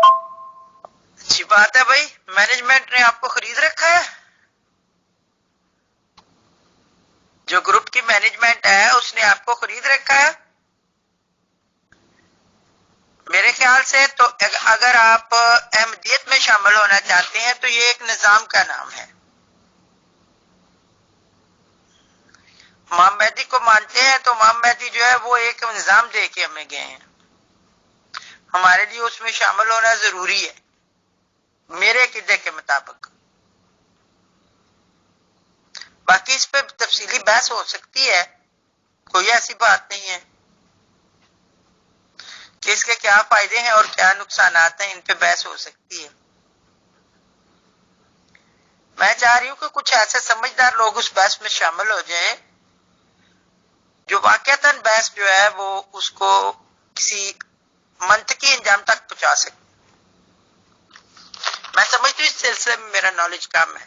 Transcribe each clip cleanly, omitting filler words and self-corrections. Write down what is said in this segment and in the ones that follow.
اچھی بات ہے بھائی، مینجمنٹ نے آپ کو خرید رکھا ہے. جو گروپ کی مینجمنٹ ہے اس نے آپ کو خرید رکھا ہے. میرے خیال سے تو اگر آپ احمدیت میں شامل ہونا چاہتے ہیں تو یہ ایک نظام کا نام ہے. امام مہدی کو مانتے ہیں تو امام مہدی جو ہے وہ ایک نظام دے کے ہمیں گئے ہیں. ہمارے لیے اس میں شامل ہونا ضروری ہے میرے عقیدے کے مطابق. باقی اس پہ تفصیلی بحث ہو سکتی ہے، کوئی ایسی بات نہیں ہے کہ اس کے کیا فائدے ہیں اور کیا نقصانات ہیں، ان پہ بحث ہو سکتی ہے. میں چاہ رہی ہوں کہ کچھ ایسے سمجھدار لوگ اس بحث میں شامل ہو جائیں جو واقعتاً بحث جو ہے وہ اس کو کسی منطقی انجام تک پہنچا سکے. میں سمجھتی ہوں اس سلسلے میں میرا نالج کم ہے،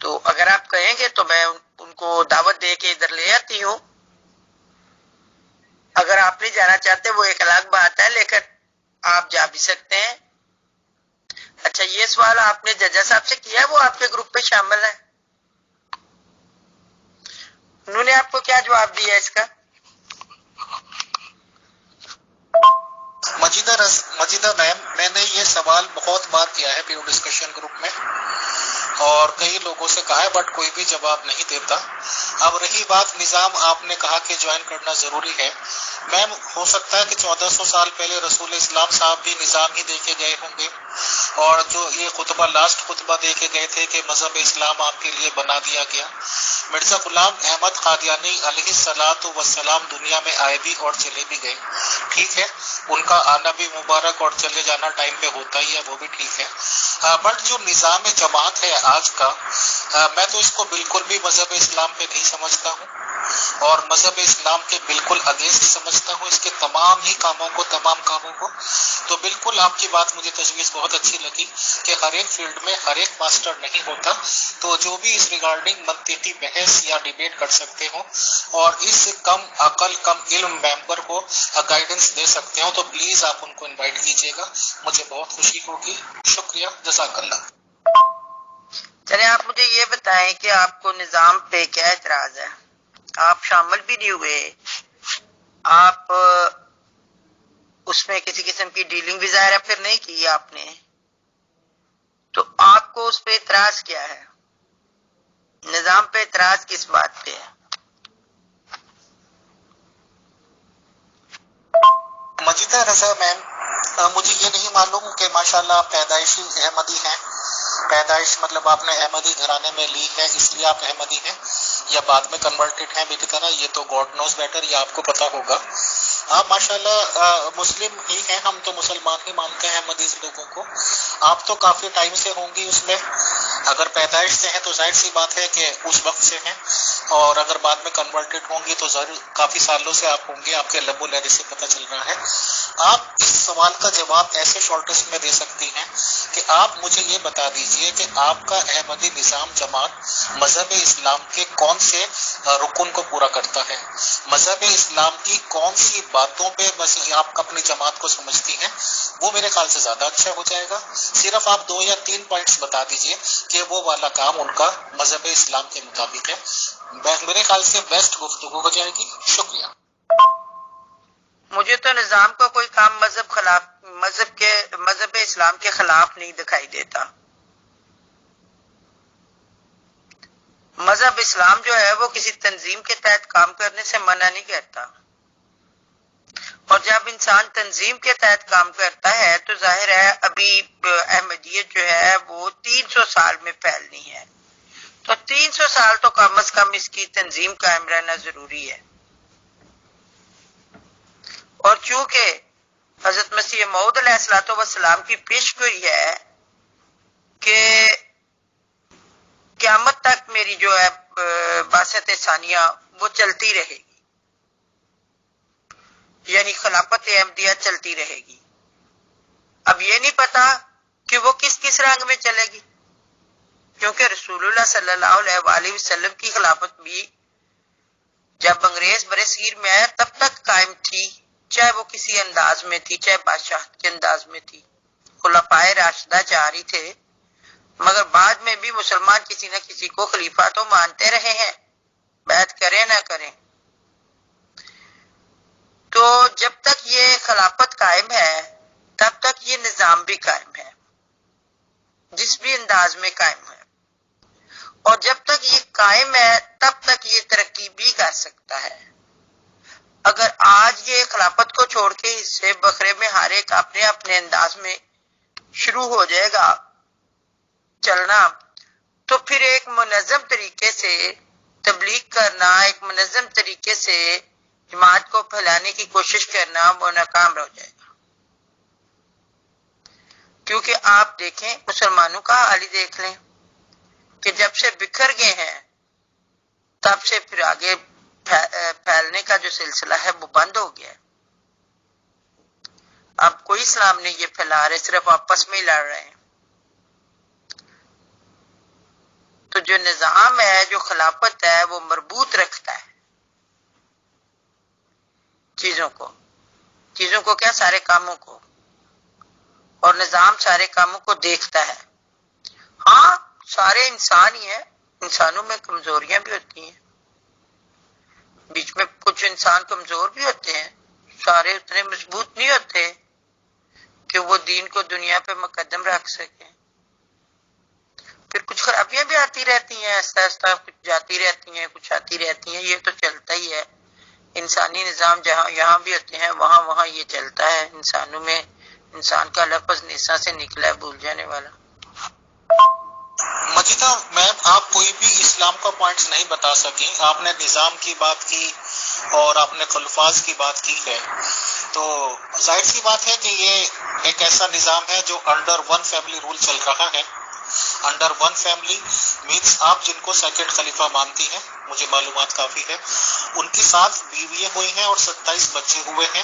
تو اگر آپ کہیں گے تو میں ان کو دعوت دے کے ادھر لے آتی ہوں. اگر آپ نہیں جانا چاہتے وہ ایک الگ بات ہے، لیکن آپ جا بھی سکتے ہیں. اچھا، یہ سوال آپ نے ججا صاحب سے کیا ہے، وہ آپ کے گروپ پہ شامل ہے، انہوں نے آپ کو کیا جواب دیا اس کا؟ مجیدہ میم، میں نے یہ سوال بہت بار کیا ہے پیو ڈسکشن گروپ میں اور کئی لوگوں سے کہا ہے، بٹ کوئی بھی جواب نہیں دیتا. اب رہی بات نظام، آپ نے کہا کہ جوائن کرنا ضروری ہے. میم، ہو سکتا ہے کہ 1400 سال پہلے رسول اسلام صاحب بھی نظام ہی دے کے گئے ہوں گے، اور جو یہ خطبہ لاسٹ خطبہ دے کے گئے تھے کہ مذہب اسلام آپ کے لیے بنا دیا گیا. مرزا غلام احمد قادیانی علیہ الصلوۃ والسلام دنیا میں آئے بھی اور چلے بھی گئے، ٹھیک ہے، ان کا آنا بھی مبارک اور چلے جانا ٹائم پہ ہوتا ہی ہے، وہ بھی ٹھیک ہے. بٹ جو نظام جماعت ہے آج کا، میں تو اس کو بالکل بھی مذہب اسلام پہ نہیں سمجھتا ہوں اور مذہب اسلام کے بالکل اگینسٹ سمجھتا ہوں اس کے تمام کاموں کو. تو بالکل آپ کی بات مجھے تجویز بہت اچھی لگی کہ ہر ایک فیلڈ میں ہر ایک ماسٹر نہیں ہوتا، تو جو بھی اس ریگارڈنگ منطقی بحث یا ڈیبیٹ کر سکتے ہو اور اس کم عقل کم علم ممبر کو گائیڈنس دے سکتے ہو تو پلیز آپ ان کو انوائٹ کیجیے گا، مجھے بہت خوشی ہوگی. شکریہ، جزاک اللہ. چلے آپ مجھے یہ بتائیں کہ آپ کو نظام پہ کیا اعتراض ہے؟ آپ شامل بھی نہیں ہوئے، آپ اس میں کسی قسم کی ڈیلنگ بھی ظاہر ہے پھر نہیں کی آپ نے، تو آپ کو اس پہ اعتراض کیا ہے؟ نظام پہ اعتراض کس بات پہ ہے؟ مجیدہ رضا میم، مجھے یہ نہیں معلوم کہ ماشاءاللہ آپ پیدائشی احمدی ہیں، پیدائش مطلب آپ نے احمدی گھرانے میں لی ہے اس لیے آپ احمدی ہیں، یا بعد میں کنورٹڈ ہیں میری طرح، یہ تو گاڈ نوز بیٹر، یہ آپ کو پتا ہوگا. آپ ماشاءاللہ مسلم ہی ہیں، ہم تو مسلمان ہی مانتے ہیں احمدیز لوگوں کو. آپ تو کافی ٹائم سے ہوں گی اس میں، اگر پیدائش سے ہیں تو ظاہر سی بات ہے کہ اس وقت سے ہیں، اور اگر بعد میں کنورٹڈ ہوں گی تو ضرور کافی سالوں سے آپ ہوں گے، آپ کے لب و لہجے سے پتہ چل رہا ہے. آپ اس سوال کا جواب ایسے شارٹیسٹ میں دے سکتی ہیں کہ آپ مجھے یہ بتا دیجئے کہ آپ کا احمدی نظام جماعت مذہب اسلام کے کون سے رکن کو پورا کرتا ہے، مذہب اسلام کی کون سی باتوں پہ آپ اپنی جماعت کو سمجھتی ہیں، وہ میرے خیال سے زیادہ اچھا ہو جائے گا. صرف آپ 2 یا 3 پوائنٹس بتا دیجئے کہ وہ والا کام ان کا مذہب اسلام کے مطابق ہے، میرے خیال سے بیسٹ گفتگو ہو جائے گی. شکریہ. مجھے تو نظام کا کوئی کام مذہب اسلام کے خلاف نہیں دکھائی دیتا. مذہب اسلام جو ہے وہ کسی تنظیم کے تحت کام کرنے سے منع نہیں کرتا، اور جب انسان تنظیم کے تحت کام کرتا ہے تو ظاہر ہے ابھی احمدیت جو ہے وہ 300 سال میں پھیلنی ہے، تو 300 سال تو کم از کم اس کی تنظیم قائم رہنا ضروری ہے. اور چونکہ حضرت مسیح موعود علیہ الصلوۃ والسلام کی پیشگوئی ہے کہ قیامت تک میری جو ہے بعثت ثانیہ وہ چلتی رہے گی، یعنی خلافت احمدیہ چلتی رہے گی. اب یہ نہیں پتا کہ وہ کس رنگ میں چلے گی، کیونکہ رسول اللہ صلی اللہ علیہ وآلہ وسلم کی خلافت بھی جب انگریز برصغیر میں آیا تب تک قائم تھی، چاہے وہ کسی انداز میں تھی، چاہے بادشاہت کے انداز میں تھی، خلفائے راشدہ جاری تھے، مگر بعد میں بھی مسلمان کسی نہ کسی کو خلیفہ تو مانتے رہے ہیں، بیعت کریں نہ کریں۔ تو جب تک یہ خلافت قائم ہے تب تک یہ نظام بھی قائم ہے، جس بھی انداز میں قائم ہے، اور جب تک یہ قائم ہے تب تک یہ ترقی بھی کر سکتا ہے۔ اگر آج یہ خلافت کو چھوڑ کے حصے بکھرے میں ہر ایک اپنے اپنے انداز میں شروع ہو جائے گا چلنا، تو پھر ایک منظم طریقے سے تبلیغ کرنا، ایک منظم طریقے سے جماعت کو پھیلانے کی کوشش کرنا وہ ناکام ہو جائے گا۔ کیونکہ آپ دیکھیں مسلمانوں کا حال ہی دیکھ لیں کہ جب سے بکھر گئے ہیں تب سے پھر آگے پھیلنے کا جو سلسلہ ہے وہ بند ہو گیا ہے۔ اب کوئی اسلام نہیں یہ پھیلا رہے، صرف آپس میں ہی لڑ رہے ہیں۔ تو جو نظام ہے، جو خلافت ہے، وہ مربوط رکھتا ہے چیزوں کو کیا، سارے کاموں کو، اور نظام سارے کاموں کو دیکھتا ہے۔ ہاں سارے انسان ہی ہیں، انسانوں میں کمزوریاں بھی ہوتی ہیں، بیچ میں کچھ انسان کمزور بھی ہوتے ہیں، سارے اتنے مضبوط نہیں ہوتے کہ وہ دین کو دنیا پہ مقدم رکھ سکیں۔ پھر کچھ خرابیاں بھی آتی رہتی ہیں، ایسا ایسا کچھ جاتی رہتی ہیں، کچھ آتی رہتی ہیں، یہ تو چلتا ہی ہے۔ انسانی نظام جہاں یہاں بھی ہوتے ہیں وہاں وہاں یہ چلتا ہے۔ انسانوں میں انسان کا لفظ نسا سے نکلا ہے، بھول جانے والا۔ مجیدہ میم، آپ کوئی بھی اسلام کا پوائنٹس نہیں بتا سکیں، آپ نے نظام کی بات کی اور آپ نے خلفاء کی بات کی ہے، تو ظاہر سی بات ہے کہ یہ ایک ایسا نظام ہے جو انڈر ون فیملی رول چل رہا ہے۔ انڈر ون فیملی مینس آپ جن کو سیکنڈ خلیفہ مانتی ہیں، مجھے معلومات کافی ہے، ان کی 7 بیویاں ہوئی ہیں اور 27 بچے ہوئے ہیں،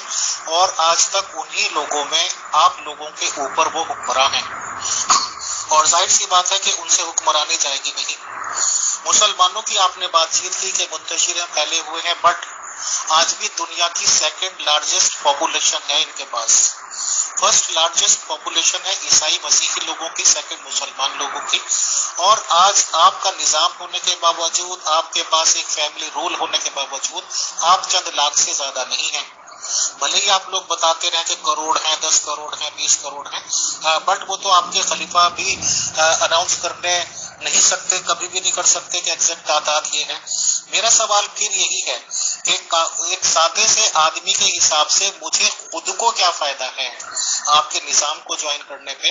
اور آج تک انہی لوگوں میں آپ لوگوں کے اوپر وہ حکمراں ہیں، اور ظاہر سی بات ہے کہ ان سے حکمرانی جائے گی نہیں۔ مسلمانوں کی آپ نے بات چیت کی کہ منتشر ہیں، پھیلے ہوئے ہیں، بٹ آج بھی دنیا کی سیکنڈ لارجسٹ پاپولیشن ہے ان کے پاس۔ فرسٹ لارجسٹ پاپولیشن ہے عیسائی مسیحی لوگوں کی، سیکنڈ مسلمان لوگوں کی، اور آج آپ کا نظام ہونے کے باوجود، آپ کے پاس ایک فیملی رول ہونے کے باوجود آپ چند لاکھ سے زیادہ نہیں ہیں۔ بھلے ہی آپ لوگ بتاتے رہیں کہ کروڑ ہیں، 10 کروڑ ہیں، 20 کروڑ ہیں، بٹ وہ تو آپ کے خلیفہ بھی اناؤنس کرنے نہیں سکتے، کبھی بھی نہیں کر سکتے کہ ایگزیکٹ تعداد یہ ہے۔ میرا سوال پھر یہی ہے کہ ایک سادے سے آدمی کے حساب سے مجھے خود کو کیا فائدہ ہے آپ کے نظام کو جوائن کرنے پہ؟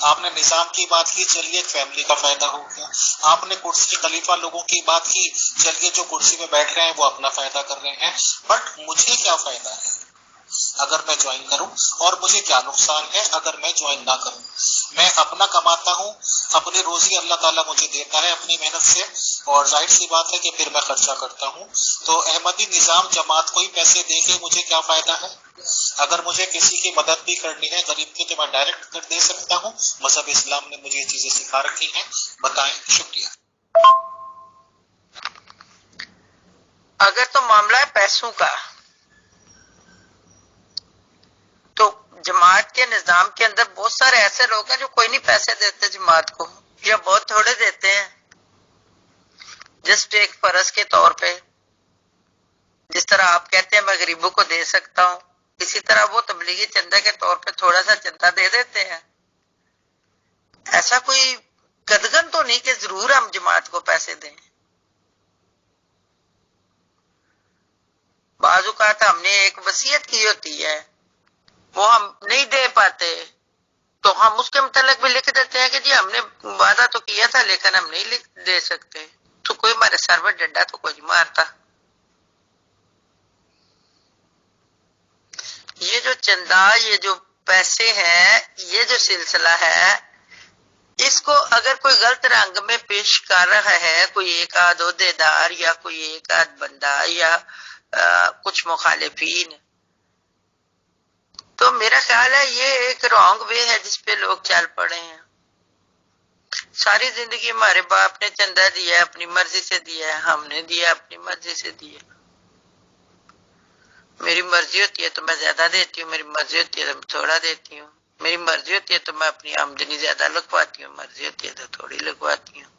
آپ نے نظام کی بات کی، چلیے ایک فیملی کا فائدہ ہو گیا۔ آپ نے کرسی خلیفہ لوگوں کی بات کی، چلیے جو کرسی پہ بیٹھ رہے ہیں وہ اپنا فائدہ کر رہے ہیں، بٹ مجھے کیا فائدہ ہے اگر میں جوائن کروں، اور مجھے کیا نقصان ہے اگر میں جوائن نہ کروں؟ میں اپنا کماتا ہوں، اپنی روزی اللہ تعالیٰ مجھے دیتا ہے اپنی محنت سے، اور ظاہر سی بات ہے کہ پھر میں خرچہ کرتا ہوں۔ تو احمدی نظام جماعت کو ہی پیسے دے کے مجھے کیا فائدہ ہے؟ اگر مجھے کسی کی مدد بھی کرنی ہے غریب کی تو میں ڈائریکٹ کر دے سکتا ہوں۔ مذہب اسلام نے مجھے یہ چیزیں سکھا رکھی ہیں۔ بتائیں، شکریہ۔ اگر تو معاملہ ہے پیسوں کا، تو جماعت کے نظام کے اندر بہت سارے ایسے لوگ ہیں جو کوئی نہیں پیسے دیتے جماعت کو، یا بہت تھوڑے دیتے ہیں، جسٹ ایک فرض کے طور پہ۔ جس طرح آپ کہتے ہیں میں غریبوں کو دے سکتا ہوں، اسی طرح وہ تبلیغی چندہ کے طور پہ تھوڑا سا چندہ دے دیتے ہیں۔ ایسا کوئی قدغن تو نہیں کہ ضرور ہم جماعت کو پیسے دیں۔ بعض اوقات ہم نے ایک وصیت کی ہوتی ہے، وہ ہم نہیں دے پاتے، تو ہم اس کے متعلق بھی لکھ دیتے ہیں کہ جی ہم نے وعدہ تو کیا تھا لیکن ہم نہیں دے سکتے، تو کوئی ہمارے سر میں ڈنڈا تو کوئی نہیں مارتا۔ یہ جو چندہ، یہ جو پیسے ہیں، یہ جو سلسلہ ہے، اس کو اگر کوئی غلط رنگ میں پیش کر رہا ہے، کوئی ایک آدھ عہدے دار یا کوئی ایک آدھ بندہ یا کچھ مخالفین، تو میرا خیال ہے یہ ایک رانگ وے ہے جس پہ لوگ چل پڑے ہیں۔ ساری زندگی ہمارے باپ نے چندہ دیا ہے، اپنی مرضی سے دیا ہے، ہم نے دیا اپنی مرضی سے دیا۔ میری مرضی ہوتی ہے تو میں زیادہ دیتی ہوں، میری مرضی ہوتی ہے تو میں تھوڑا دیتی ہوں، میری مرضی ہوتی ہے تو میں اپنی آمدنی زیادہ لگواتی ہوں، مرضی ہوتی ہے تو تھوڑی لگواتی ہوں۔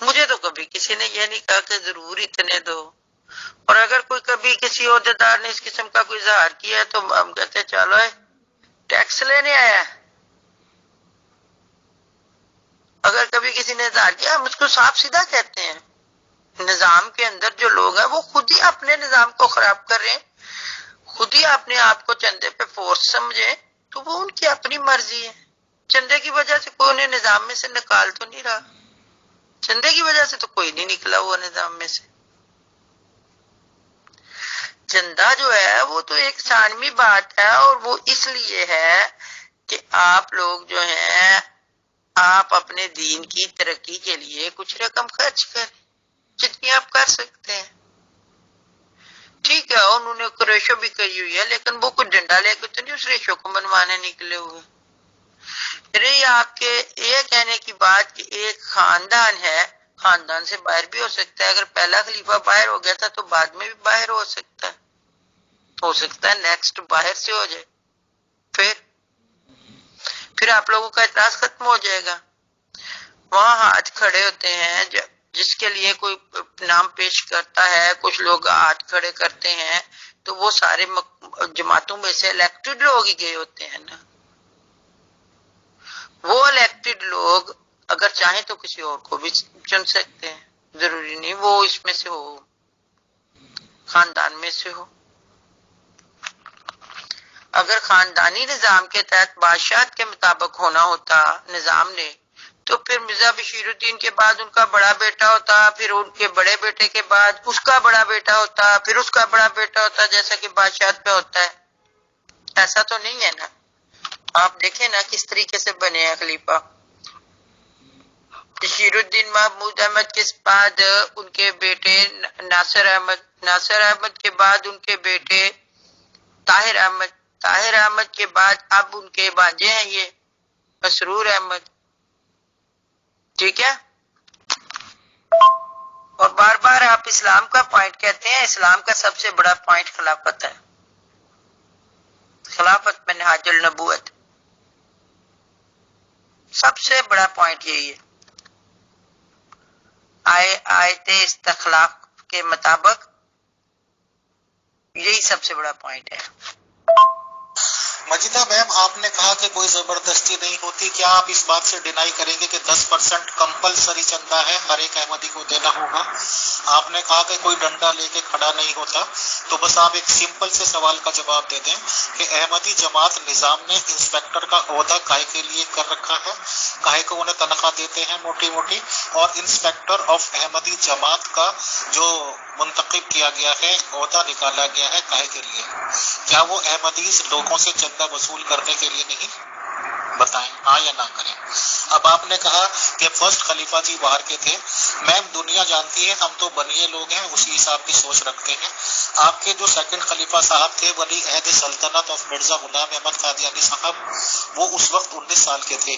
مجھے تو کبھی کسی نے یہ نہیں کہا کہ ضرور اتنے دو، اور اگر کوئی کبھی کسی عہدیدار نے اس قسم کا کوئی اظہار کیا ہے تو ہم کہتے ہیں چلو ٹیکس لینے آیا ہے۔ اگر کبھی کسی نے اظہار کیا ہم اس کو صاف سیدھا کہتے ہیں۔ نظام کے اندر جو لوگ ہیں وہ خود ہی اپنے نظام کو خراب کر رہے ہیں، خود ہی اپنے آپ کو چندے پہ فورس سمجھے تو وہ ان کی اپنی مرضی ہے۔ چندے کی وجہ سے کوئی انہیں نظام میں سے نکال تو نہیں رہا، چندے کی وجہ سے تو کوئی نہیں نکلا ہوا نظام میں سے۔ چندہ جو ہے وہ تو ایک ثانوی بات ہے، اور وہ اس لیے ہے کہ آپ لوگ جو ہیں آپ اپنے دین کی ترقی کے لیے کچھ رقم خرچ کریں جتنی آپ کر سکتے ہیں۔ ٹھیک ہے انہوں نے ریشو بھی کری ہوئی ہے، لیکن وہ کچھ ڈنڈا لے کے تو نہیں اس ریشو کو منوانے نکلے ہوئے۔ رہی آپ کے یہ کہنے کی بات کہ ایک خاندان ہے، خاندان سے باہر بھی ہو سکتا ہے، اگر پہلا خلیفہ باہر ہو گیا تھا تو بعد میں بھی باہر ہو سکتا ہے نیکسٹ باہر سے ہو جائے، پھر آپ لوگوں کا اعتراض ختم ہو جائے گا۔ وہاں ہاتھ کھڑے ہوتے ہیں جس کے لیے کوئی نام پیش کرتا ہے، کچھ لوگ ہاتھ کھڑے کرتے ہیں تو وہ سارے جماعتوں میں سے الیکٹڈ لوگ ہی گئے ہوتے ہیں نا۔ وہ الیکٹڈ لوگ اگر چاہیں تو کسی اور کو بھی چن سکتے ہیں، ضروری نہیں وہ اس میں سے ہو، خاندان میں سے ہو۔ اگر خاندانی نظام کے تحت بادشاہت کے مطابق ہونا ہوتا نظام نے تو پھر مرزا بشیر الدین کے بعد ان کا بڑا بیٹا ہوتا، پھر ان کے بڑے بیٹے کے بعد اس کا بڑا بیٹا ہوتا، پھر اس کا بڑا بیٹا ہوتا، جیسا کہ بادشاہت میں ہوتا ہے۔ ایسا تو نہیں ہے نا۔ آپ دیکھیں نا کس طریقے سے بنے ہیں خلیفہ۔ بشیر الدین محمود احمد کے بعد ان کے بیٹے ناصر احمد کے بعد ان کے بیٹے طاہر احمد کے بعد اب ان کے بانجے ہیں یہ مسرور احمد، ٹھیک ہے۔ اور بار بار آپ اسلام کا پوائنٹ کہتے ہیں، اسلام کا سب سے بڑا پوائنٹ خلافت ہے، خلافت منہاج النبوت، سب سے بڑا پوائنٹ یہی ہے۔ آیت استخلاف کے مطابق یہی سب سے بڑا پوائنٹ ہے۔ مجیدہ میم آپ نے کہا کہ کوئی زبردستی نہیں ہوتی، کیا آپ اس بات سے ڈینائی کریں گے کہ 10% کمپلسری چندہ ہے ہر ایک احمدی کو دینا ہوگا؟ آپ نے کہا کہ کوئی ڈنڈا لے کے کھڑا نہیں ہوتا، تو بس آپ ایک سمپل سے سوال کا جواب دے دیں کہ احمدی جماعت نظام نے انسپیکٹر کا عہدہ کاہے کے لیے کر رکھا ہے، کاہے کو انہیں تنخواہ دیتے ہیں موٹی موٹی، اور انسپیکٹر آف احمدی جماعت کا جو منتخب کیا گیا ہے عہدہ نکالا گیا ہے کاہے کے لیے؟ کیا وہ احمدیز لوگوں سے چندہ وصول کرنے کے لیے نہیں؟ بتائیں ہاں یا نہ کریں۔ اب آپ نے کہا کہ فرسٹ خلیفہ جی باہر کے تھے، میم دنیا جانتی ہے ہم تو بنیے لوگ ہیں، اسی حساب کی سوچ رکھتے ہیں۔ آپ کے جو سیکنڈ خلیفہ صاحب تھے ولی عہد سلطنت آف مرزا غلام احمد قادیانی صاحب، وہ اس وقت 19 سال کے تھے،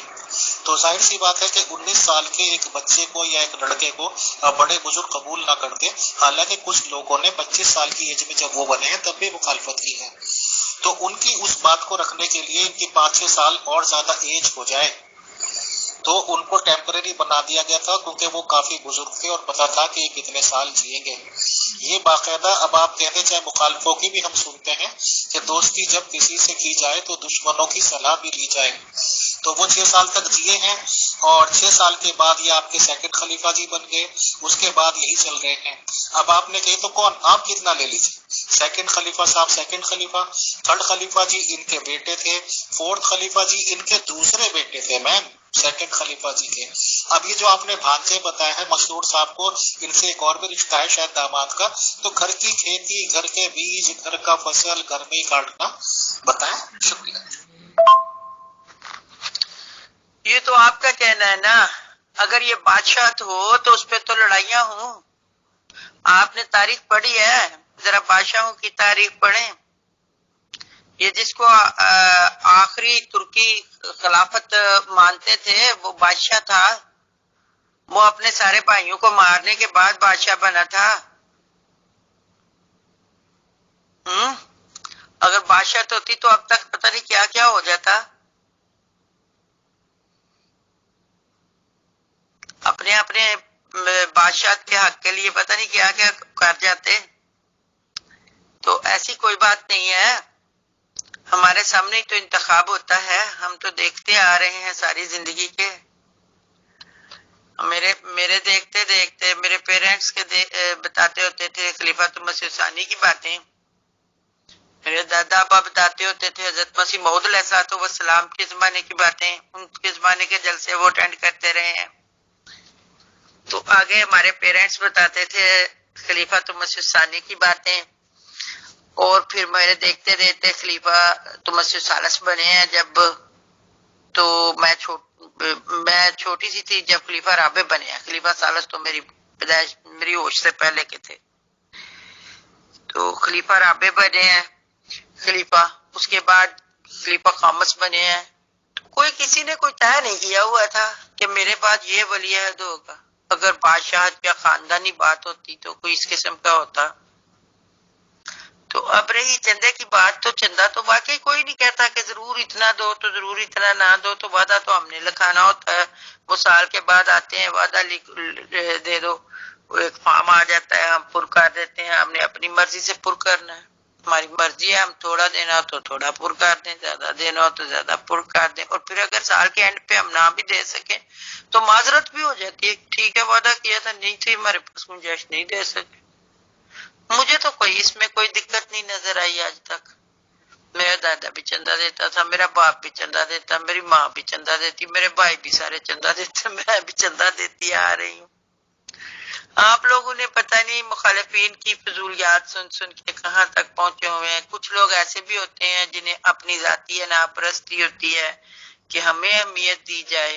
تو ظاہر سی بات ہے کہ 19 سال کے ایک بچے کو یا ایک لڑکے کو بڑے بزرگ قبول نہ کرتے، حالانکہ کچھ لوگوں نے 25 سال کی ایج میں جب وہ بنے ہیں تب بھی مخالفت کی ہے، تو ان کی اس بات کو رکھنے کے لیے ان کی 5-6 سال اور زیادہ ایج ہو جائے تو ان کو ٹیمپرری بنا دیا گیا تھا، کیونکہ وہ کافی بزرگ تھے اور پتا تھا کہ یہ کتنے سال جئیں گے۔ یہ باقاعدہ اب آپ کہتے چاہے مخالفوں کی بھی ہم سنتے ہیں کہ دوستی جب کسی سے کی جائے تو دشمنوں کی صلاح بھی لی جائے، تو وہ 6 سال تک جیے ہیں اور 6 سال کے بعد یہ آپ کے سیکنڈ خلیفہ جی بن گئے، اس کے بعد یہی چل رہے ہیں۔ اب آپ نے کہی تو کون، آپ کتنا لے لیجیے، سیکنڈ خلیفہ صاحب سیکنڈ خلیفہ، تھرڈ خلیفہ جی ان کے بیٹے تھے، فورتھ خلیفہ جی ان کے دوسرے بیٹے تھے میم سیکنڈ خلیفہ جی کے۔ اب یہ جو آپ نے بھانجے بتایا ہے مسرور صاحب کو، ان سے ایک اور بھی رشتہ ہے شاید داماد کا، تو گھر کی کھیتی، گھر کے بیج، گھر کا فصل گھر میں ہی کاٹنا، بتائیں۔ شکریہ۔ یہ تو آپ کا کہنا ہے نا، اگر یہ بادشاہت ہو تو اس پہ تو لڑائیاں ہوں۔ آپ نے تاریخ پڑھی ہے، ذرا بادشاہوں کی تاریخ پڑھیں۔ یہ جس کو آخری ترکی خلافت مانتے تھے وہ بادشاہ تھا، وہ اپنے سارے بھائیوں کو مارنے کے بعد بادشاہ بنا تھا۔ بادشاہت ہوتی تو اب تک پتہ نہیں کیا کیا ہو جاتا. اپنے اپنے بادشاہت کے حق کے لیے پتہ نہیں کیا کیا کر جاتے. تو ایسی کوئی بات نہیں ہے. ہمارے سامنے تو انتخاب ہوتا ہے. ہم تو دیکھتے آ رہے ہیں ساری زندگی کے. میرے دیکھتے دیکھتے میرے پیرنٹس کے بتاتے ہوتے تھے خلیفۃ مسیح ثانی کی باتیں. میرے دادا ابا بتاتے ہوتے تھے حضرت مسیح موعود علیہ الصلوۃ والسلام کے زمانے کی باتیں. ان کے زمانے کے جلسے وہ اٹینڈ کرتے رہے ہیں. تو آگے ہمارے پیرنٹس بتاتے تھے خلیفۃ مسیح ثانی کی باتیں. اور پھر میرے دیکھتے دیکھتے خلیفہ تو مسیح ثالث بنے ہیں جب. تو میں چھوٹی سی تھی جب خلیفہ رابع بنے ہیں. خلیفہ ثالث تو میری ہوش سے پہلے کے تھے. تو خلیفہ رابع بنے ہیں خلیفہ. اس کے بعد خلیفہ خامس بنے ہیں. تو کوئی کسی نے کوئی طے نہیں کیا ہوا تھا کہ میرے بعد یہ ولی عہد ہوگا. اگر بادشاہت یا خاندانی بات ہوتی تو کوئی اس قسم کا ہوتا. تو اب رہی چندے کی بات. تو چندہ تو واقعی کوئی نہیں کہتا کہ ضرور اتنا دو تو ضرور اتنا نہ دو. تو وعدہ تو ہم نے لکھانا ہوتا ہے. وہ سال کے بعد آتے ہیں وعدہ دے دو. وہ ایک فارم آ جاتا ہے ہم پر کر دیتے ہیں. ہم نے اپنی مرضی سے پر کرنا ہے. ہماری مرضی ہے ہم تھوڑا دینا ہو تو تھوڑا پر کر دیں, زیادہ دینا ہو تو زیادہ پر کر دیں. اور پھر اگر سال کے اینڈ پہ ہم نہ بھی دے سکیں تو معذرت بھی ہو جاتی ہے. ٹھیک ہے وعدہ کیا تھا نہیں تھی ہمارے پاس گنجائش نہیں دے سکے. مجھے تو کوئی اس میں کوئی دقت نہیں نظر آئی آج تک. میرا دادا بھی چندہ دیتا تھا, میرا باپ بھی چندہ دیتا, میری ماں بھی چندہ دیتی, میرے بھائی بھی سارے چندہ دیتے, میں بھی چندہ دیتی آ رہی ہوں. آپ لوگوں نے پتہ نہیں مخالفین کی فضولیات سن سن کے کہاں تک پہنچے ہوئے ہیں. کچھ لوگ ایسے بھی ہوتے ہیں جنہیں اپنی ذاتی انا پرستی ہوتی ہے کہ ہمیں اہمیت دی جائے.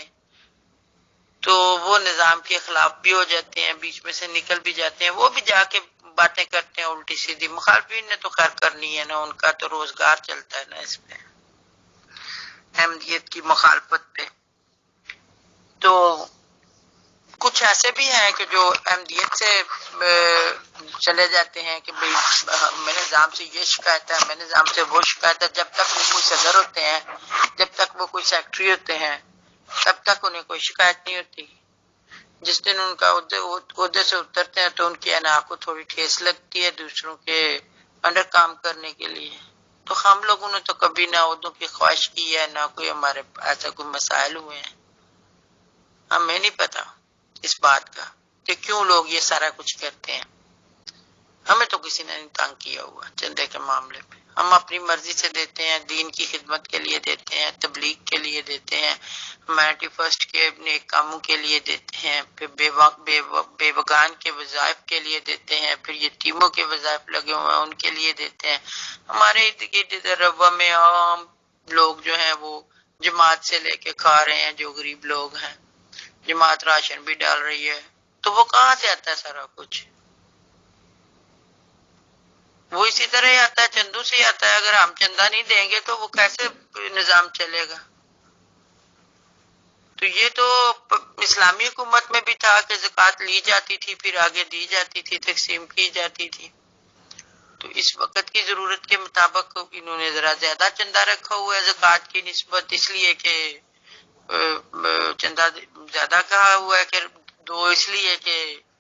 تو وہ نظام کے خلاف بھی ہو جاتے ہیں, بیچ میں سے نکل بھی جاتے ہیں. وہ بھی جا کے باتیں کرتے ہیں الٹی سیدھی. مخالفین نے تو خیر کرنی ہے نا, ان کا تو روزگار چلتا ہے نا اس پہ, احمدیت کی مخالفت پہ. تو کچھ ایسے بھی ہیں کہ جو احمدیت سے چلے جاتے ہیں کہ بھئی میں نظام سے یہ شکایت ہے, میں نظام سے وہ شکایت ہے. جب تک وہ کوئی صدر ہوتے ہیں, جب تک وہ کوئی سیکٹری ہوتے ہیں, تب تک انہیں کوئی شکایت نہیں ہوتی. جس دن ان کا عہدے سے اترتے ہیں تو ان کی انا کو تھوڑی ٹھیس لگتی ہے دوسروں کے انڈر کام کرنے کے لیے. تو ہم لوگوں نے تو کبھی نہ عہدوں کی خواہش کی ہے, نہ کوئی ہمارے ایسا کوئی مسائل ہوئے ہیں. ہمیں نہیں پتا اس بات کا کہ کیوں لوگ یہ سارا کچھ کرتے ہیں. ہمیں تو کسی نے نہیں تنگ کیا ہوا چندے کے معاملے پہ. ہم اپنی مرضی سے دیتے ہیں, دین کی خدمت کے لیے دیتے ہیں, تبلیغ کے لیے دیتے ہیں, ہیومینٹی فرسٹ کے نیک کاموں کے لیے دیتے ہیں, پھر بے بگان کے وظائف کے لیے دیتے ہیں, پھر یتیموں کے وظائف لگے ہوئے ہیں ان کے لیے دیتے ہیں. ہمارے ارد گرد روا میں عام لوگ جو ہیں وہ جماعت سے لے کے کھا رہے ہیں. جو غریب لوگ ہیں جماعت راشن بھی ڈال رہی ہے. تو وہ کہاں سے آتا ہے سارا کچھ؟ وہ اسی طرح ہی آتا ہے, چندوں سے ہی آتا ہے. اگر ہم چندہ نہیں دیں گے تو وہ کیسے نظام چلے گا؟ تو یہ تو اسلامی حکومت میں بھی تھا کہ زکوٰۃ لی جاتی تھی, پھر آگے دی جاتی تھی, تقسیم کی جاتی تھی. تو اس وقت کی ضرورت کے مطابق انہوں نے ذرا زیادہ چندہ رکھا ہوا ہے زکوٰۃ کی نسبت, اس لیے کہ چندہ زیادہ کہا ہوا ہے کہ دو, اس لیے کہ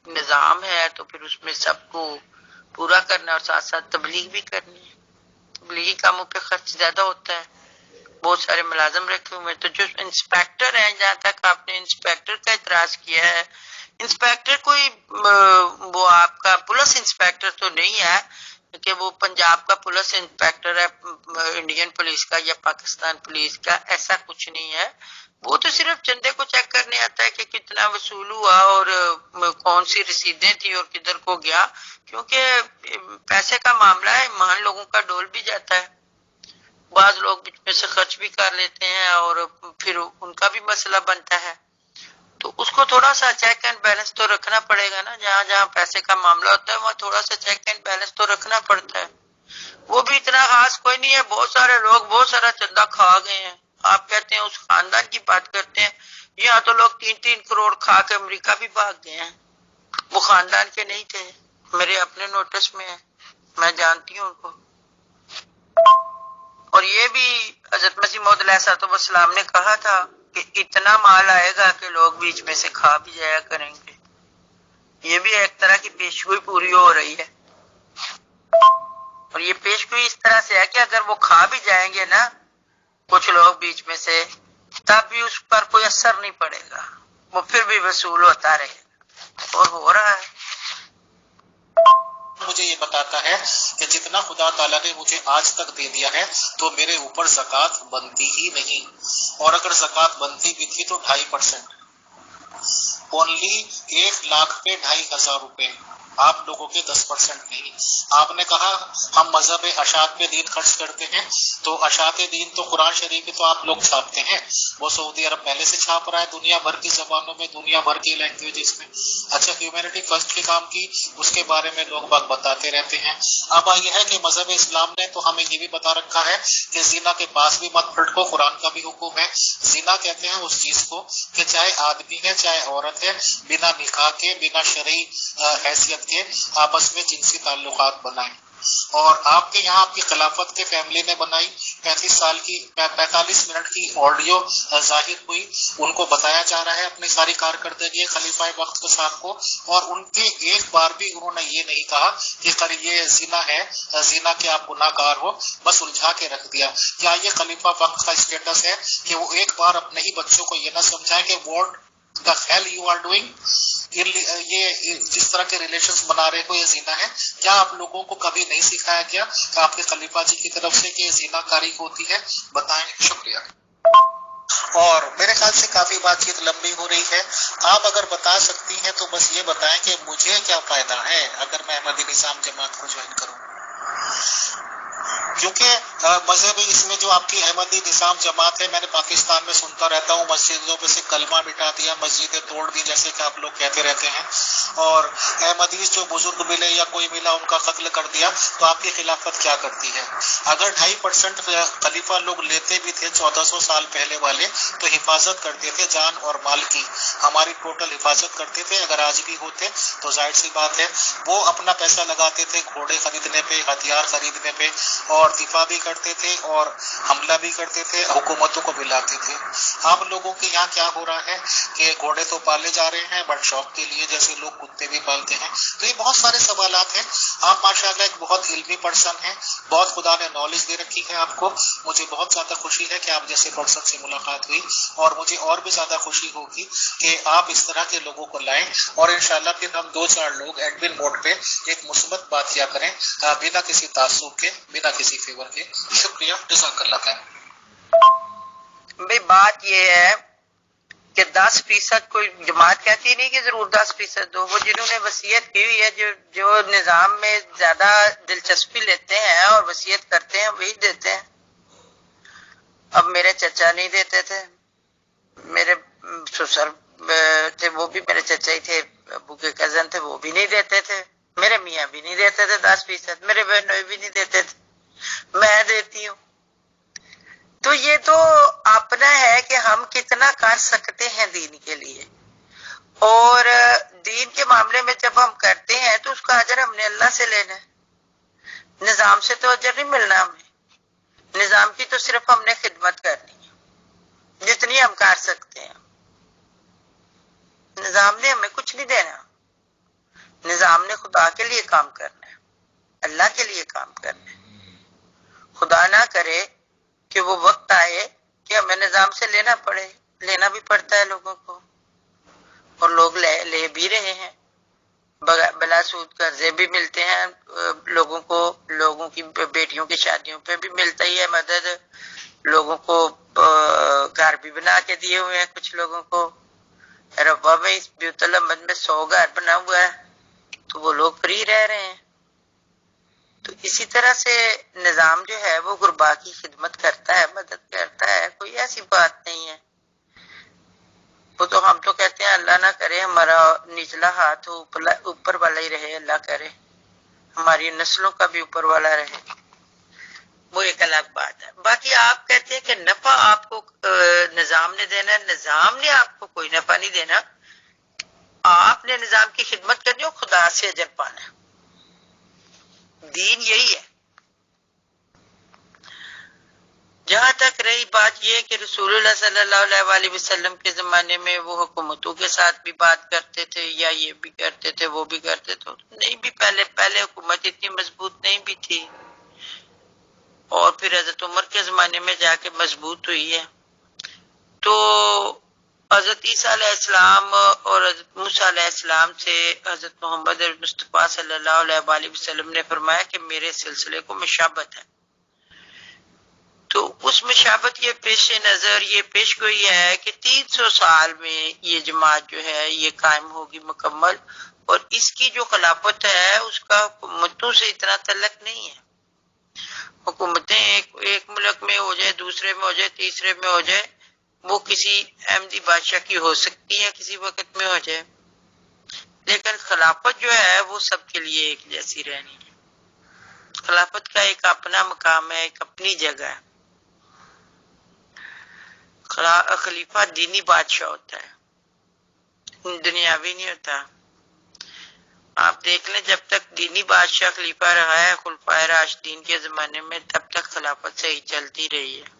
نظام ہے تو پھر اس میں سب کو پورا کرنا اور ساتھ ساتھ تبلیغ بھی کرنی ہے. تبلیغی کاموں پہ خرچ زیادہ ہوتا ہے, بہت سارے ملازم رکھے ہوئے. تو جو انسپیکٹر ہیں, جہاں تک آپ نے انسپیکٹر کا اعتراض کیا ہے, انسپیکٹر کوئی وہ آپ کا پولیس انسپیکٹر تو نہیں ہے کہ وہ پنجاب کا پولیس انسپیکٹر ہے انڈین پولیس کا یا پاکستان پولیس کا. ایسا کچھ نہیں ہے. وہ تو صرف چندے کو چیک کرنے آتا ہے کہ کتنا وصول ہوا اور کون سی رسیدیں تھی اور کدھر کو گیا. کیونکہ پیسے کا معاملہ ہے, ایمان لوگوں کا ڈول بھی جاتا ہے. بعض لوگ بیچ میں سے خرچ بھی کر لیتے ہیں اور پھر ان کا بھی مسئلہ بنتا ہے. تو اس کو تھوڑا سا چیک اینڈ بیلنس تو رکھنا پڑے گا نا. جہاں جہاں پیسے کا معاملہ ہوتا ہے وہاں تھوڑا سا چیک اینڈ بیلنس تو رکھنا پڑتا ہے. وہ بھی اتنا خاص کوئی نہیں ہے. بہت سارے لوگ بہت سارا چندہ کھا گئے ہیں. آپ کہتے ہیں اس خاندان کی بات کرتے ہیں, یہاں تو لوگ 3-3 کروڑ کھا کے امریکہ بھی بھاگ گئے ہیں. وہ خاندان کے نہیں تھے, میرے اپنے نوٹس میں ہے, میں جانتی ہوں ان کو. اور یہ بھی حضرت مسیح موعود علیہ السلام نے کہا تھا کہ اتنا مال آئے گا کہ لوگ بیچ میں سے کھا بھی جایا کریں گے. یہ بھی ایک طرح کی پیشگوئی پوری ہو رہی ہے. اور یہ پیشگوئی اس طرح سے ہے کہ اگر وہ کھا بھی جائیں گے نا کچھ لوگ بیچ میں سے, تب بھی اس پر کوئی اثر نہیں پڑے گا, وہ پھر بھی وصول ہوتا رہے گا, اور ہو رہا ہے. مجھے یہ بتاتا ہے کہ جتنا خدا تعالیٰ نے مجھے آج تک دے دیا ہے تو میرے اوپر زکوٰۃ بنتی ہی نہیں, اور اگر زکوٰۃ بنتی بھی تھی تو 2.5%, اونلی 1,00,000 پہ 2,500 روپے, آپ لوگوں کے 10% نہیں. آپ نے کہا ہم مذہب اشاعت پہ دین خرچ کرتے ہیں, تو اشاعت دین تو قرآن شریف بھی تو آپ لوگ چھاپتے ہیں, وہ سعودی عرب پہلے سے چھاپ رہا ہے دنیا بھر کی زبانوں میں, دنیا بھر کی لینگویجز میں. اچھا, ہیومینٹی فرسٹ کے کام کی اس کے بارے میں لوگ بات بتاتے رہتے ہیں. اب یہ ہے کہ مذہب اسلام نے تو ہمیں یہ بھی بتا رکھا ہے کہ زنا کے پاس بھی مت پھٹکو, قرآن کا بھی حکم ہے. زنا کہتے ہیں اس چیز کو کہ چاہے آدمی ہے چاہے عورت ہے, بنا نکاح کے بنا شرعی حیثیت کے آپس میں جنسی تعلقات بنائیں. اور آپ کے یہاں آپ کی خلافت کے فیملی نے بنائی, 45 منٹ کی آڈیو ظاہر ہوئی, ان کو بتایا جا رہا ہے اپنی ساری کارکردگی خلیفہ وقت صاحب کو, اور ان کے ایک بار بھی انہوں نے یہ نہیں کہا کہ یہ زنا ہے, زنا کے آپ گناہ گار ہو, بس الجھا کے رکھ دیا. کیا یہ خلیفہ وقت کا اسٹیٹس ہے کہ وہ ایک بار اپنے ہی بچوں کو یہ نہ سمجھائیں کہ what the hell you are doing, یہ جس طرح کے ریلیشنز بنا رہے ہو یہ زنا ہے؟ کیا آپ لوگوں کو کبھی نہیں سکھایا گیا کہ آپ کے خلیفہ جی کی طرف سے کہ یہ زنا کاری ہوتی ہے؟ بتائیں. شکریہ. اور میرے خیال سے کافی بات چیت لمبی ہو رہی ہے, آپ اگر بتا سکتی ہیں تو بس یہ بتائیں کہ مجھے کیا فائدہ ہے اگر میں احمدی نظام جماعت کو جوائن کروں, کیونکہ مذہبی اس میں جو آپ کی احمدی نظام جماعت ہے, میں نے پاکستان میں سنتا رہتا ہوں مسجدوں پہ سے کلمہ مٹا دیا, مسجدیں توڑ دی جیسے کہ آپ لوگ کہتے رہتے ہیں, اور احمدیز جو بزرگ ملے یا کوئی ملا ان کا قتل کر دیا, تو آپ کی خلافت کیا کرتی ہے؟ اگر 2.5% خلیفہ لوگ لیتے بھی تھے 1400 سال پہلے والے, تو حفاظت کرتے تھے جان اور مال کی, ہماری ٹوٹل حفاظت کرتے تھے. اگر آج بھی ہوتے تو ظاہر سی بات ہے وہ اپنا پیسہ لگاتے تھے گھوڑے خریدنے پہ, ہتھیار خریدنے پہ, اور دفاع بھی کرتے تھے اور حملہ بھی کرتے تھے, حکومتوں کو ملاتے تھے. آپ لوگوں کے یہاں کیا ہو رہا ہے کہ گھوڑے تو پالے جا رہے ہیں بٹ شوق کے لیے, جیسے لوگ کتے بھی پالتے ہیں. تو یہ بہت سارے سوالات ہیں. آپ ماشاءاللہ ایک بہت علمی پرسن ہیں, بہت خدا نے نالج دے رکھی ہے آپ کو. مجھے بہت زیادہ خوشی ہے کہ آپ جیسے پرسن سے ملاقات ہوئی, اور مجھے اور بھی زیادہ خوشی ہوگی کہ آپ اس طرح کے لوگوں کو لائیں, اور انشاءاللہ پھر ہم 2-4 لوگ ایڈمن موڈ پہ ایک مثبت بات کیا کریں, بنا کسی تعصب کے, بنا کسی فیور کے. شکریہ, جزاک اللہ خیر. بھئی بات یہ ہے کہ 10% کوئی جماعت کہتی نہیں کہ ضرور 10% دو, وہ جنہوں نے وصیت کی ہوئی ہے, جو نظام میں زیادہ دلچسپی لیتے ہیں اور وصیت کرتے ہیں وہی دیتے ہیں. اب میرے چچا نہیں دیتے تھے, میرے سسر تھے وہ بھی میرے چچا ہی تھے, ابو کے کزن تھے وہ بھی نہیں دیتے تھے, میرے میاں بھی نہیں دیتے تھے 10%, میرے بہنوئی بھی نہیں دیتے تھے, میں دیتی ہوں. تو یہ تو اپنا ہے کہ ہم کتنا کر سکتے ہیں دین کے لیے, اور دین کے معاملے میں جب ہم کرتے ہیں تو اس کا اجر ہم نے اللہ سے لینا ہے, نظام سے تو اجر نہیں ملنا ہمیں. نظام کی تو صرف ہم نے خدمت کرنی ہے جتنی ہم کر سکتے ہیں. نظام نے ہمیں کچھ نہیں دینا, نظام نے خدا کے لیے کام کرنا ہے, اللہ کے لیے کام کرنا ہے. خدا نہ کرے کہ وہ وقت آئے کہ ہمیں نظام سے لینا پڑے, لینا بھی پڑتا ہے لوگوں کو, اور لوگ لے بھی رہے ہیں. بلا سود قرضے بھی ملتے ہیں لوگوں کو, لوگوں کی بیٹیوں کی شادیوں پہ بھی ملتا ہی ہے مدد, لوگوں کو گھر بھی بنا کے دیے ہوئے ہیں کچھ لوگوں کو. ربا میں اس بیت المد میں 100 گھر بنا ہوا ہے, تو وہ لوگ فری رہ رہے ہیں. تو اسی طرح سے نظام جو ہے وہ غربا کی خدمت کرتا ہے, مدد کرتا ہے, کوئی ایسی بات نہیں ہے. وہ تو ہم تو کہتے ہیں اللہ نہ کرے ہمارا نچلا ہاتھ اوپر والا ہی رہے, اللہ کرے ہماری نسلوں کا بھی اوپر والا رہے, وہ ایک الگ بات ہے. باقی آپ کہتے ہیں کہ نفع آپ کو نظام نے دینا ہے, نظام نے آپ کو کوئی نفع نہیں دینا, آپ نے نظام کی خدمت کرنی اور خدا سے اجر پانا ہے. دین یہی ہے. تک رہی بات یہ کہ رسول اللہ صلی اللہ علیہ وسلم کے زمانے میں وہ حکومتوں کے ساتھ بھی بات کرتے تھے یا یہ بھی کرتے تھے وہ بھی کرتے تھے، نہیں بھی پہلے حکومت اتنی مضبوط نہیں بھی تھی، اور پھر حضرت عمر کے زمانے میں جا کے مضبوط ہوئی ہے۔ تو حضرت عیسیٰ علیہ السلام اور حضرت موسیٰ علیہ السلام سے حضرت محمد مصطفیٰ صلی اللہ علیہ وسلم نے فرمایا کہ میرے سلسلے کو مشابہت ہے، تو اس مشابہت کے پیش نظر یہ پیش گوئی ہے کہ 300 سال میں یہ جماعت جو ہے یہ قائم ہوگی مکمل، اور اس کی جو خلافت ہے اس کا حکومتوں سے اتنا تعلق نہیں ہے۔ حکومتیں ایک ملک میں ہو جائے، دوسرے میں ہو جائے، تیسرے میں ہو جائے، وہ کسی احمدی بادشاہ کی ہو سکتی ہے، کسی وقت میں ہو جائے، لیکن خلافت جو ہے وہ سب کے لیے ایک جیسی رہنی ہے۔ خلافت کا ایک اپنا مقام ہے، ایک اپنی جگہ ہے۔ خلیفہ دینی بادشاہ ہوتا ہے، دنیاوی نہیں ہوتا۔ آپ دیکھ لیں جب تک دینی بادشاہ خلیفہ رہا ہے خلفائے راشدین کے زمانے میں، تب تک خلافت صحیح چلتی رہی ہے۔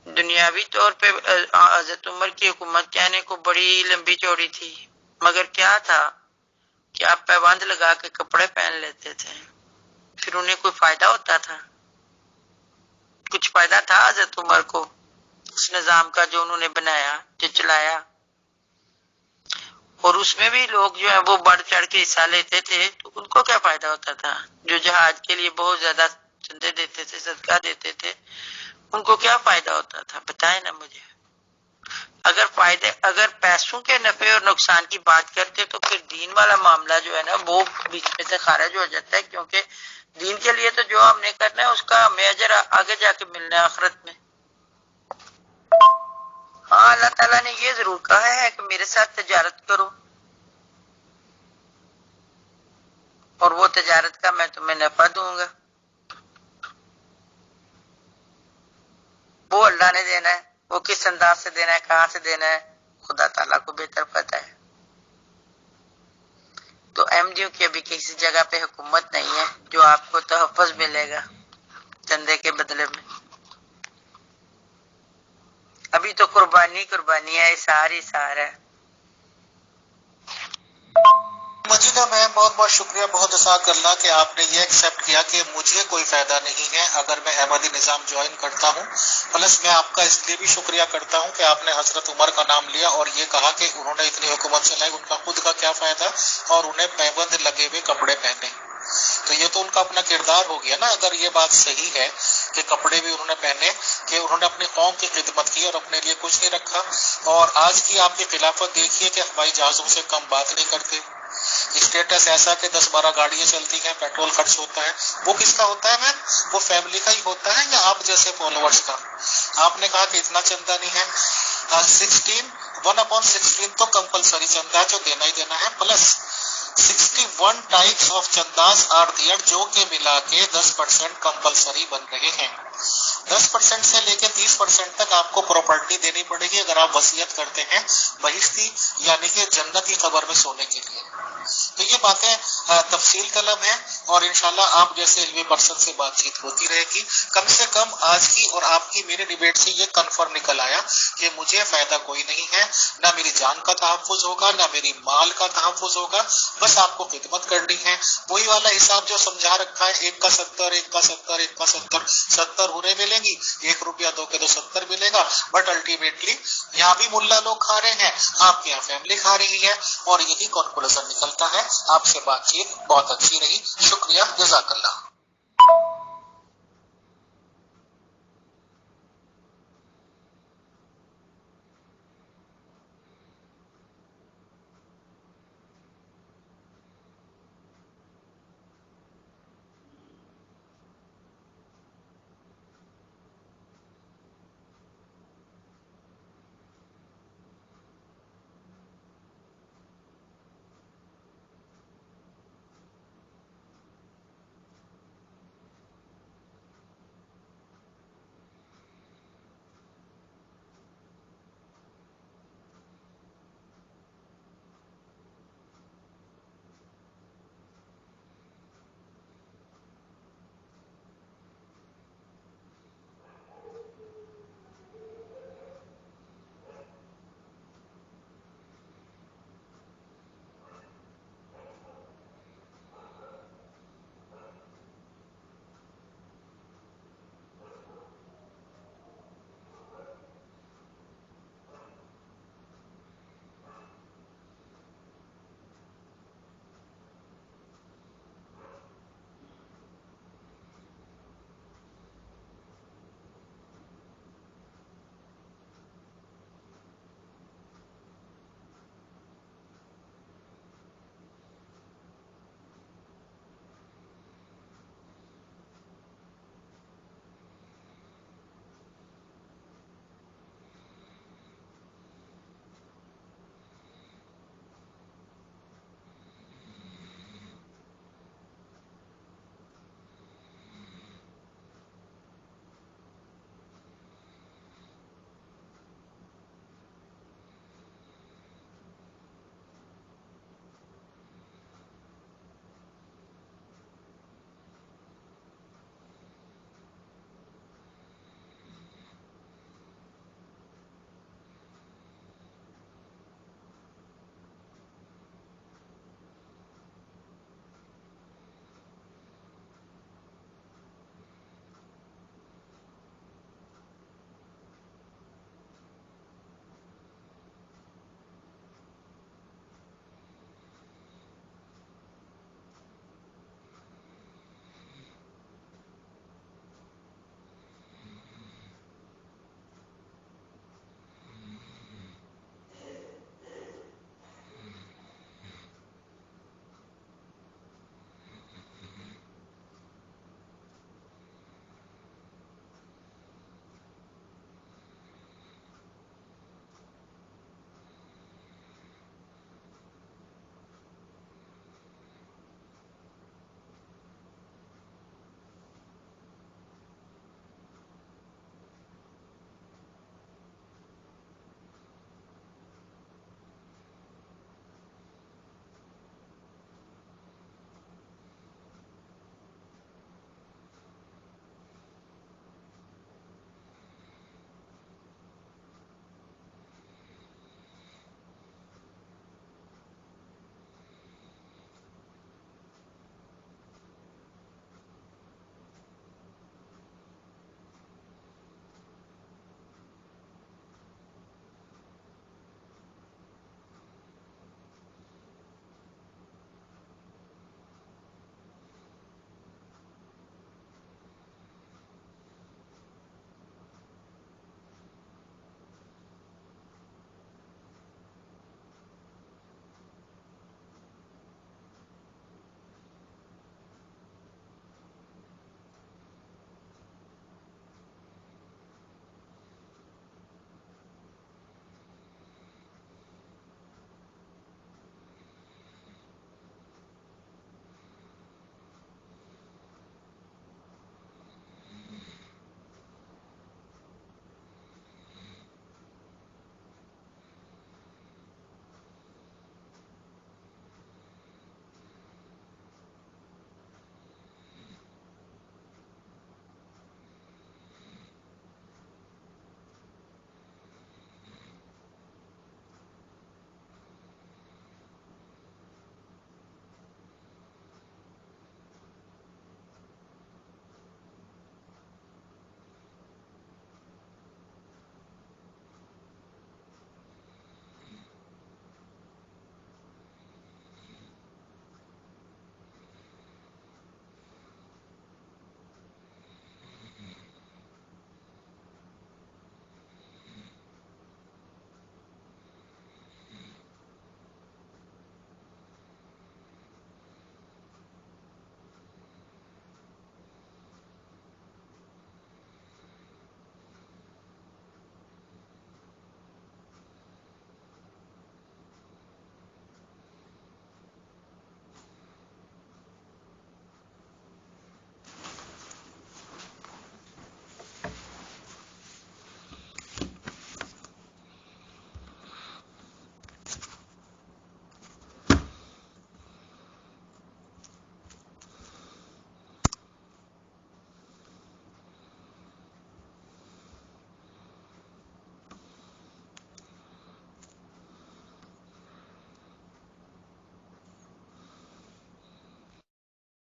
دنیاوی طور پہ حضرت عمر کی حکومت کہنے کو بڑی لمبی چوڑی تھی، مگر کیا تھا کہ آپ پیبند لگا کے کپڑے پہن لیتے تھے، پھر انہیں کوئی فائدہ ہوتا تھا؟ کچھ فائدہ تھا حضرت عمر کو اس نظام کا جو انہوں نے بنایا، جو چلایا؟ اور اس میں بھی لوگ جو ہیں وہ بڑھ چڑھ کے حصہ لیتے تھے، تو ان کو کیا فائدہ ہوتا تھا؟ جو جہاد کے لیے بہت زیادہ چندے دیتے تھے، صدقہ دیتے تھے، ان کو کیا فائدہ ہوتا تھا؟ بتائیں نا مجھے۔ اگر پیسوں کے نفع اور نقصان کی بات کرتے تو پھر دین والا معاملہ جو ہے نا وہ بیچ میں سے خارج ہو جاتا ہے، کیونکہ دین کے لیے تو جو ہم نے کرنا ہے اس کا ہمیں اجر آگے جا کے ملنا ہے آخرت میں۔ ہاں، اللہ تعالیٰ نے یہ ضرور کہا ہے کہ میرے ساتھ تجارت کرو، اور وہ تجارت کا میں تمہیں نفع دوں گا۔ وہ اللہ نے دینا ہے، وہ کس انداز سے دینا ہے، کہاں سے دینا ہے، خدا تعالیٰ کو بہتر پتہ ہے۔ تو احمدیوں کی ابھی کسی جگہ پہ حکومت نہیں ہے جو آپ کو تحفظ ملے گا چندے کے بدلے میں۔ ابھی تو قربانی ہے، اثار ہے۔ مجیدہ میم بہت بہت شکریہ، بہت جزاک اللہ کہ آپ نے یہ ایکسیپٹ کیا کہ مجھے کوئی فائدہ نہیں ہے اگر میں احمدی نظام جوائن کرتا ہوں۔ پلس میں آپ کا اس لیے بھی شکریہ کرتا ہوں کہ آپ نے حضرت عمر کا نام لیا اور یہ کہا کہ انہوں نے اتنی حکومت چلائی، ان کا خود کا کیا فائدہ، اور انہیں پیبند لگے ہوئے کپڑے پہنے، تو یہ تو ان کا اپنا کردار ہو گیا نا۔ اگر یہ بات صحیح ہے کہ کپڑے بھی انہوں نے پہنے، کہ انہوں نے اپنی قوم کی خدمت کی اور اپنے لیے کچھ نہیں رکھا، اور آج کی آپ کی خلافت دیکھیے کہ ہوائی جہازوں سے کم بات نہیں کرتے، اسٹیٹس ایسا کہ 10-12 گاڑیاں چلتی ہیں، پیٹرول خرچ ہوتا ہے، وہ کس کا ہوتا ہے میم؟ وہ فیملی کا ہی ہوتا ہے یا آپ جیسے فالوورز کا؟ آپ نے کہا کہ اتنا چندہ نہیں ہے، 1/16 تو کمپلسری چندہ جو دینا ہی دینا ہے، پلس 61 ٹائپس آف چنداز آر دیئر، جو کہ ملا کے 10% کمپلسری بن رہے ہیں۔ 10% سے لے کے 30% تک آپ کو پراپرٹی دینی پڑے گی اگر آپ وصیت کرتے ہیں بہشتی یعنی کہ جنتی قبر میں سونے کے لیے۔ تو یہ باتیں تفصیل طلب ہیں، اور انشاءاللہ آپ جیسے علمی پرسن سے بات چیت ہوتی رہے گی۔ کم سے کم آج کی اور آپ کی میرے ڈیبیٹ سے یہ کنفرم نکل آیا کہ مجھے فائدہ کوئی نہیں ہے، نہ میری جان کا تحفظ ہوگا، نہ میری مال کا تحفظ ہوگا، بس آپ کو خدمت کرنی ہے۔ وہی والا حساب جو سمجھا رکھا ہے، 1 کا 70، 1 کا 70، 1 کا 70، 70 انہیں ملیں گی، 1 روپیہ دو کے تو 70 ملے گا، بٹ الٹیمیٹلی یہاں بھی ملا لوگ کھا رہے ہیں، آپ کے یہاں فیملی کھا رہی ہے، اور یہی کنکلوژن نکلتا ہے۔ آپ سے بات چیت بہت اچھی رہی، شکریہ، جزاک اللہ۔